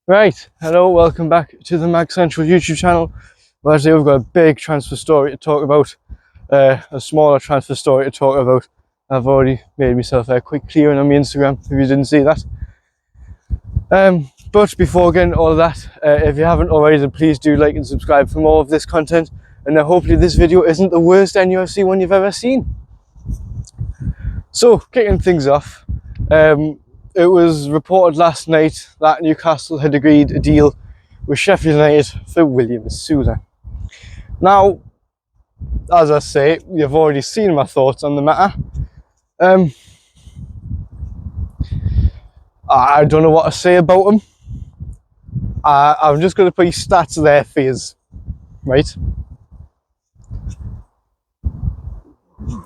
Right, hello, welcome back to the Mag Central YouTube channel. Well, today we've got a big transfer story to talk about, a smaller transfer story to talk about. I've already made myself a quick clearing on my Instagram if you didn't see that. But before getting all of that, if you haven't already, then please do like and subscribe for more of this content. And hopefully this video isn't the worst NUFC one you've ever seen. So, kicking things off, it was reported last night that Newcastle had agreed a deal with Sheffield United for William Osula. Now, as I say, you've already seen my thoughts on the matter. I don't know what to say about him. I'm just going to put his stats there for you, right?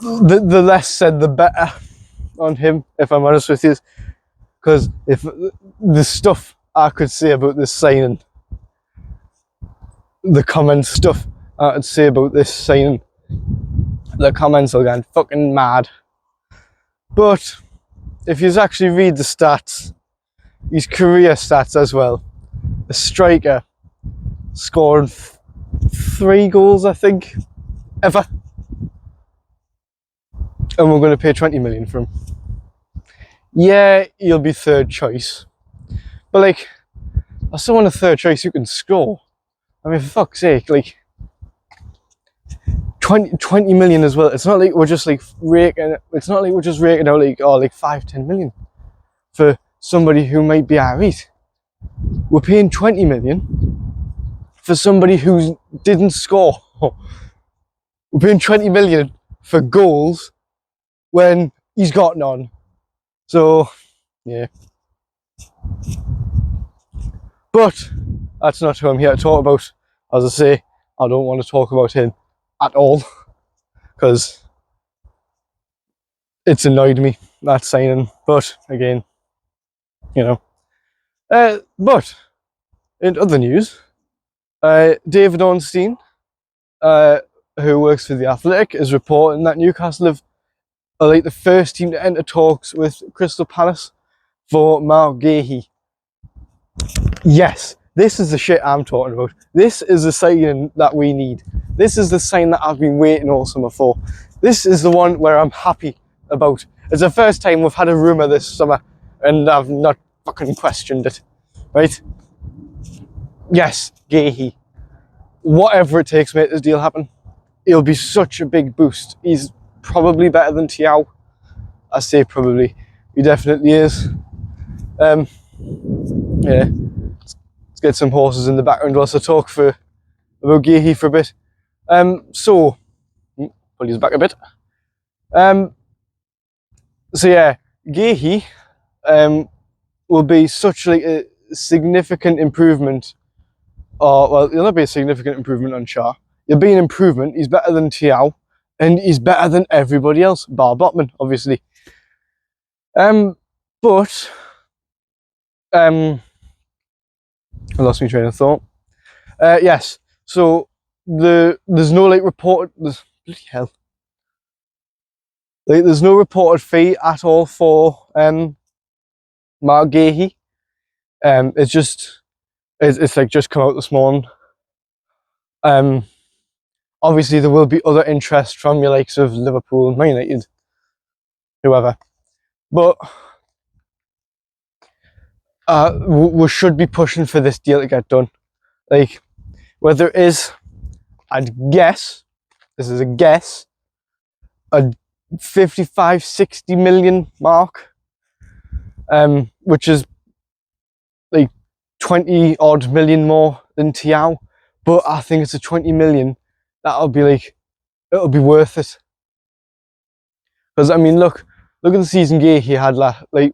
The less said, the better on him, if I'm honest with you. Because if the stuff I could say about this signing, the comments stuff I could say about this signing, the comments are going fucking mad. But if you actually read the stats, his career stats as well, a striker scored 3 goals, I think, ever. And we're going to pay 20 million for him. Yeah, he'll be third choice. But like, I still want a third choice who can score. I mean, for fuck's sake, like, 20 million as well. It's not like we're just like raking out like 5-10 million for somebody who might be alright. We're paying 20 million for somebody who didn't score. We're paying 20 million for goals when he's got none. So, yeah. But that's not who I'm here to talk about. As I say, I don't want to talk about him at all, because it's annoyed me, that signing. But again, you know. But in other news, David Ornstein, who works for The Athletic, is reporting that Newcastle are like the first team to enter talks with Crystal Palace for Marc Guehi. Yes, this is the shit I'm talking about. This is the sign that we need. This is the sign that I've been waiting all summer for. This is the one where I'm happy about. It's the first time we've had a rumour this summer and I've not fucking questioned it. Right? Yes, Guehi. Whatever it takes to make this deal happen. It'll be such a big boost. He's probably better than Thiaw. I say probably. He definitely is. Yeah. Let's get some horses in the background whilst I talk about Guehi for a bit. So pull his back a bit. So yeah, Guehi will be such like a significant improvement. Well, it'll not be a significant improvement on Shah. It'll be an improvement. He's better than Thiaw, and he's better than everybody else, bar Botman, obviously. But I lost my train of thought. Yes, so there's no like reported. Bloody hell! Like, there's no reported fee at all for Marc Guehi. It's like just come out this morning. Obviously there will be other interest from your likes of Liverpool, Man United, whoever, but we should be pushing for this deal to get done. Like, whether it is, I'd guess, this is a guess, a 55-60 million mark, which is like 20 odd million more than Thiaw, but I think it's a 20 million that'll be like, it'll be worth it. Because I mean, look at the season Guehi had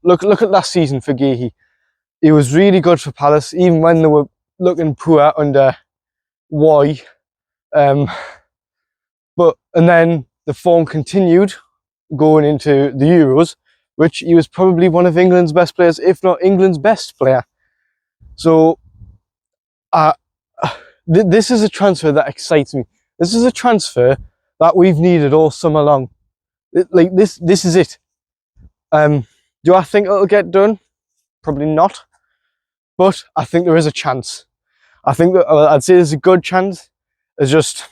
look at last season for Guehi. He was really good for Palace, even when they were looking poor under Y. And then the form continued going into the Euros, which he was probably one of England's best players, if not England's best player. So this is a transfer that excites me. This is a transfer that we've needed all summer long. This is it. Do I think it'll get done? Probably not. but I think there is a chance. I think that I'd say there's a good chance. It's just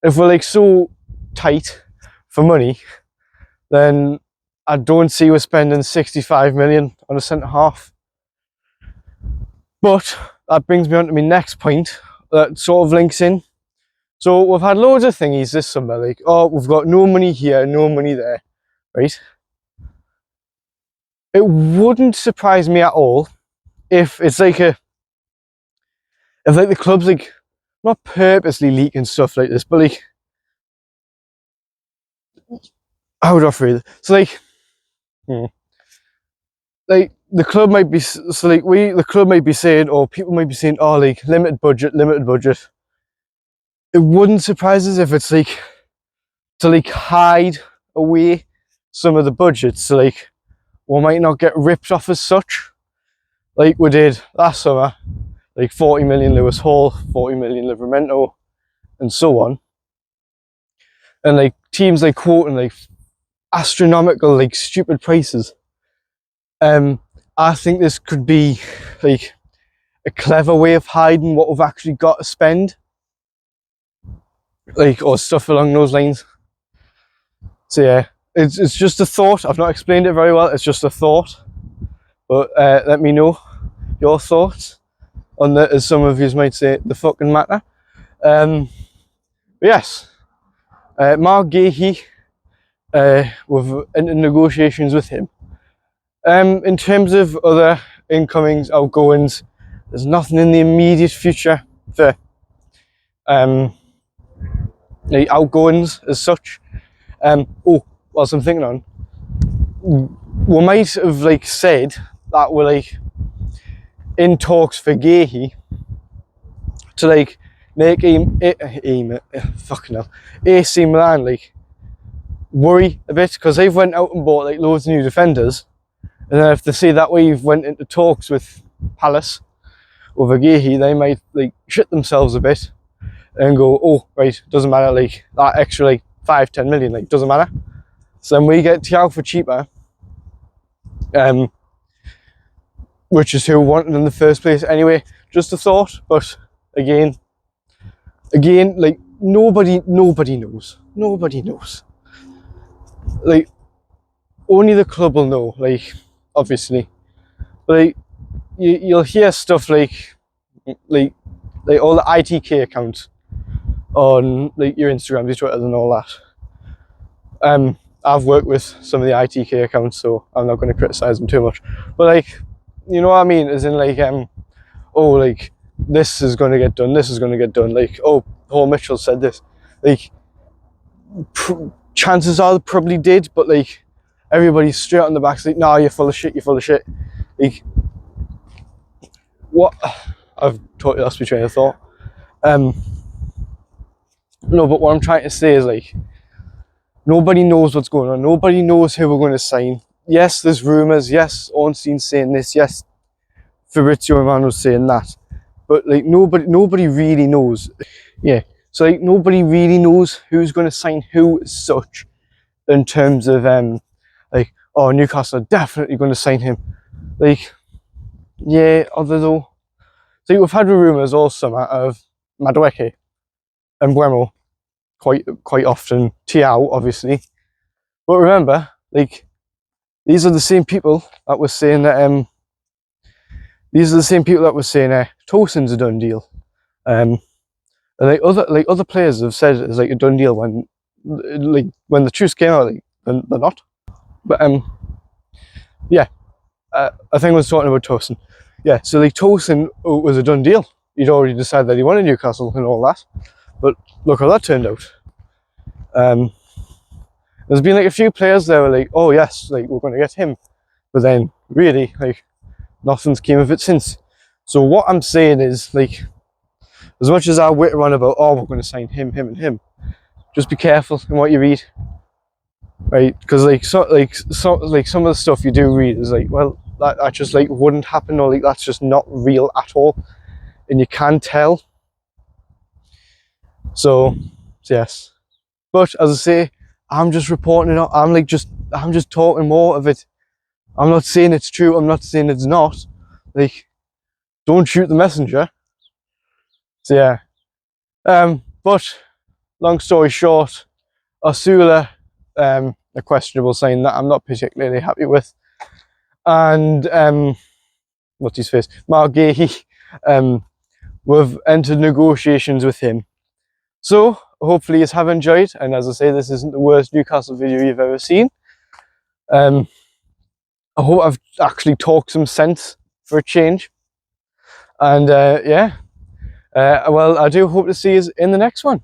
if we're like so tight for money, then I don't see we're spending 65 million on a centre half. But that brings me on to my next point that sort of links in. So we've had loads of thingies this summer, like, oh, we've got no money here, no money there, right? It wouldn't surprise me at all if it's like if like the club's like not purposely leaking stuff like this, but like, how would I phrase it? So like the club might be the club might be saying, or people might be saying, oh, like limited budget. It wouldn't surprise us if it's like to like hide away some of the budgets, so like we might not get ripped off as such, like we did last summer, like 40 million Lewis Hall, 40 million Livermento, and so on. And like teams like quoting like astronomical, like stupid prices. I think this could be like a clever way of hiding what we've actually got to spend, like, or stuff along those lines. So yeah, it's just a thought. I've not explained it very well. It's just a thought, but let me know your thoughts on that, as some of you might say, the fucking matter. Yes, Marc Guehi, we've entered negotiations with him. In terms of other incomings, outgoings, there's nothing in the immediate future for the outgoings as such. Oh, whilst I'm thinking on, we might have like said that we're like in talks for Guehi to like make fucking hell, AC Milan like worry a bit, because they've went out and bought like loads of new defenders. And then if they see that we've went into talks with Palace over Guehi, they might like shit themselves a bit and go, oh right, doesn't matter, like that extra like 5-10 million, like doesn't matter. So then we get Thiago for cheaper, which is who we wanted in the first place anyway. Just a thought, but again, like nobody knows. Like only the club will know, like obviously. But like you'll hear stuff like all the ITK accounts on like your Instagram, your Twitter, and all that. I've worked with some of the ITK accounts, so I'm not going to criticize them too much. But like, you know what I mean? As in like, oh, like this is going to get done. This is going to get done. Like, oh, Paul Mitchell said this. Like, chances are they probably did, but like everybody's straight on the back, like, nah, you're full of shit. Like, what? I've totally lost my train of thought. No, but what I'm trying to say is like, nobody knows what's going on. Nobody knows who we're going to sign. Yes, there's rumours. Yes, Ornstein's saying this. Yes, Fabrizio Romano's saying that. But like nobody really knows. Yeah. So like nobody really knows who's going to sign who as such, in terms of like, oh, Newcastle are definitely going to sign him. Like, yeah, although so we've had rumours all summer of Madueke and Buemo quite often, Thiago obviously. But remember, like, these are the same people that were saying that Tosin's a done deal. And like other players have said it's like a done deal when the truth came out, like they're not. But yeah, I think I was talking about Tosin. Yeah, so like Tosin was a done deal. He'd already decided that he wanted Newcastle and all that. But look how that turned out. There's been like a few players there were like, oh yes, like we're going to get him, but then really like nothing's came of it since. So what I'm saying is, like, as much as I wait around about, oh, we're going to sign him and him, just be careful in what you read, right? Because like some of the stuff you do read is like, well, that just like wouldn't happen, or like that's just not real at all, and you can tell. So yes, but as I say, I'm just reporting it out. I'm just talking more of it. I'm not saying it's true. I'm not saying it's not. Like, don't shoot the messenger. So yeah, but long story short, Osula, a questionable sign that I'm not particularly happy with, and what's his face, Marc Guehi, we've entered negotiations with him. So hopefully you have enjoyed, and as I say, this isn't the worst Newcastle video you've ever seen. I hope I've actually talked some sense for a change, and yeah, well, I do hope to see you in the next one.